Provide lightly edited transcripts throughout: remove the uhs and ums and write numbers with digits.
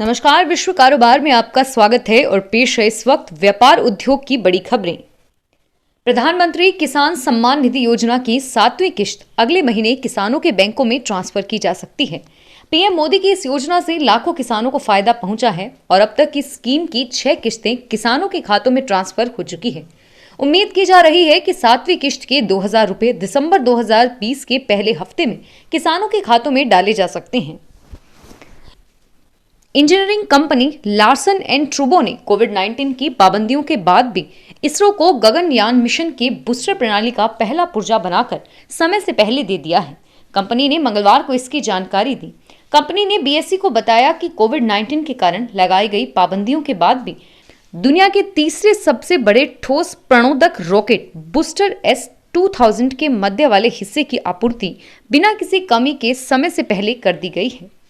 नमस्कार, विश्व कारोबार में आपका स्वागत है और पेश है इस वक्त व्यापार उद्योग की बड़ी खबरें। प्रधानमंत्री किसान सम्मान निधि योजना की 7वीं किश्त अगले महीने किसानों के बैंकों में ट्रांसफर की जा सकती है। पीएम मोदी की इस योजना से लाखों किसानों को फायदा पहुंचा है और अब तक इस स्कीम की 6 किश्तें किसानों के खातों में ट्रांसफर हो चुकी है। उम्मीद की जा रही है कि 7वीं किश्त के 2000 रुपए दिसंबर 2020 के पहले हफ्ते में किसानों के खातों में डाले जा सकते हैं। इंजीनियरिंग कंपनी लार्सन एंड ट्रूबो ने कोविड-19 की पाबंदियों के बाद भी इसरो को गगनयान मिशन के बूस्टर प्रणाली का पहला पुर्जा बनाकर समय से पहले दे दिया है। कंपनी ने मंगलवार को इसकी जानकारी दी। कंपनी ने बीएसई को बताया कि कोविड-19 के कारण लगाई गई पाबंदियों के बाद भी दुनिया के तीसरे सबसे बड़े ठोस प्रणोदक रॉकेट बूस्टर S2000 के मध्य वाले हिस्से की आपूर्ति बिना किसी कमी के समय से पहले कर दी गई है।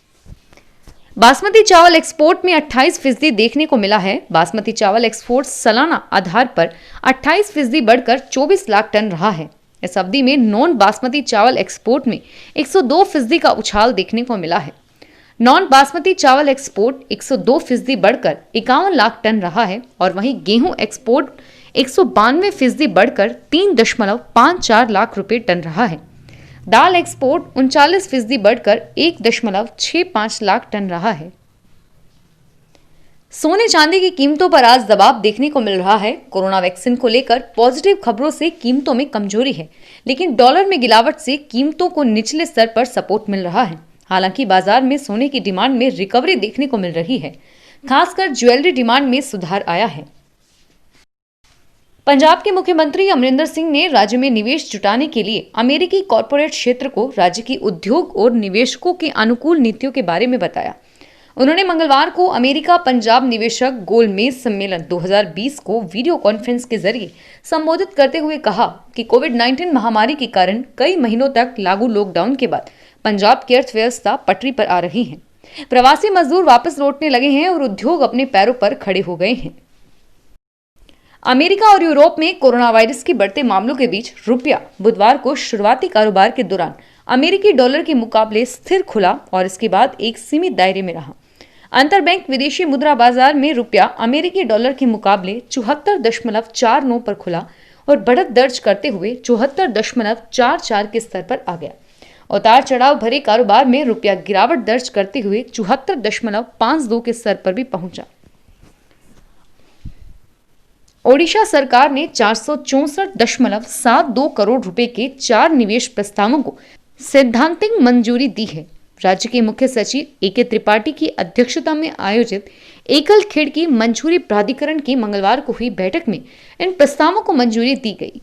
बासमती चावल एक्सपोर्ट में 28% देखने को मिला है। बासमती चावल एक्सपोर्ट सालाना आधार पर 28% बढ़कर 24 लाख टन रहा है। इस अवधि में नॉन बासमती चावल एक्सपोर्ट में 102% का उछाल देखने को मिला है। नॉन बासमती चावल एक्सपोर्ट 102% बढ़कर 51 लाख टन रहा है और वहीं गेहूं एक्सपोर्ट 192% बढ़कर 3.54 लाख रुपए टन रहा है। दाल एक्सपोर्ट 39% बढ़कर 1.65 लाख टन रहा है। सोने चांदी की कीमतों पर आज दबाव देखने को मिल रहा है। कोरोना वैक्सीन को लेकर पॉजिटिव खबरों से कीमतों में कमजोरी है, लेकिन डॉलर में गिरावट से कीमतों को निचले स्तर पर सपोर्ट मिल रहा है। हालांकि बाजार में सोने की डिमांड में रिकवरी देखने को मिल रही है। खासकर ज्वेलरी डिमांड में सुधार आया है। पंजाब के मुख्यमंत्री अमरिंदर सिंह ने राज्य में निवेश जुटाने के लिए अमेरिकी कॉरपोरेट क्षेत्र को राज्य की उद्योग और निवेशकों के अनुकूल नीतियों के बारे में बताया। उन्होंने मंगलवार को अमेरिका पंजाब निवेशक गोलमेज सम्मेलन 2020 को वीडियो कॉन्फ्रेंस के जरिए संबोधित करते हुए कहा कि कोविड-19 महामारी के कारण कई महीनों तक लागू लॉकडाउन के बाद पंजाब की अर्थव्यवस्था पटरी पर आ रही है। प्रवासी मजदूर वापस लौटने लगे हैं और उद्योग अपने पैरों पर खड़े हो गए हैं। अमेरिका और यूरोप में कोरोना वायरस के बढ़ते मामलों के बीच रुपया बुधवार को शुरुआती कारोबार के दौरान अमेरिकी डॉलर के मुकाबले स्थिर खुला और इसके बाद एक सीमित दायरे में रहा। अंतरबैंक विदेशी मुद्रा बाजार में रुपया अमेरिकी डॉलर के मुकाबले 74.49 पर खुला और बढ़त दर्ज करते हुए 74.44 के स्तर पर आ गया। उतार चढ़ाव भरे कारोबार में रुपया गिरावट दर्ज करते हुए 74.52 के स्तर पर भी पहुंचा। ओडिशा सरकार ने 464.72 करोड़ रुपए के 4 निवेश प्रस्तावों को सैद्धांतिक मंजूरी दी है। राज्य के मुख्य सचिव ए.के. त्रिपाठी की अध्यक्षता में आयोजित एकल खिड़की मंजूरी प्राधिकरण की मंगलवार को हुई बैठक में इन प्रस्तावों को मंजूरी दी गई।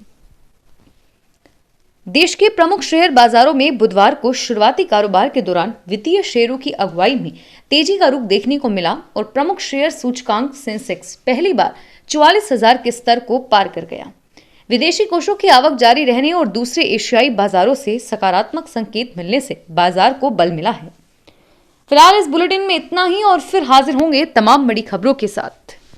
देश के प्रमुख शेयर बाजारों में बुधवार को शुरुआती कारोबार के दौरान वित्तीय शेयरों की अगुवाई में तेजी का रुख देखने को मिला और प्रमुख शेयर सूचकांक सेंसेक्स पहली बार 44,000 के स्तर को पार कर गया। विदेशी कोषों की आवक जारी रहने और दूसरे एशियाई बाजारों से सकारात्मक संकेत मिलने से बाजार को बल मिला है। फिलहाल इस बुलेटिन में इतना ही और फिर हाजिर होंगे तमाम बड़ी खबरों के साथ।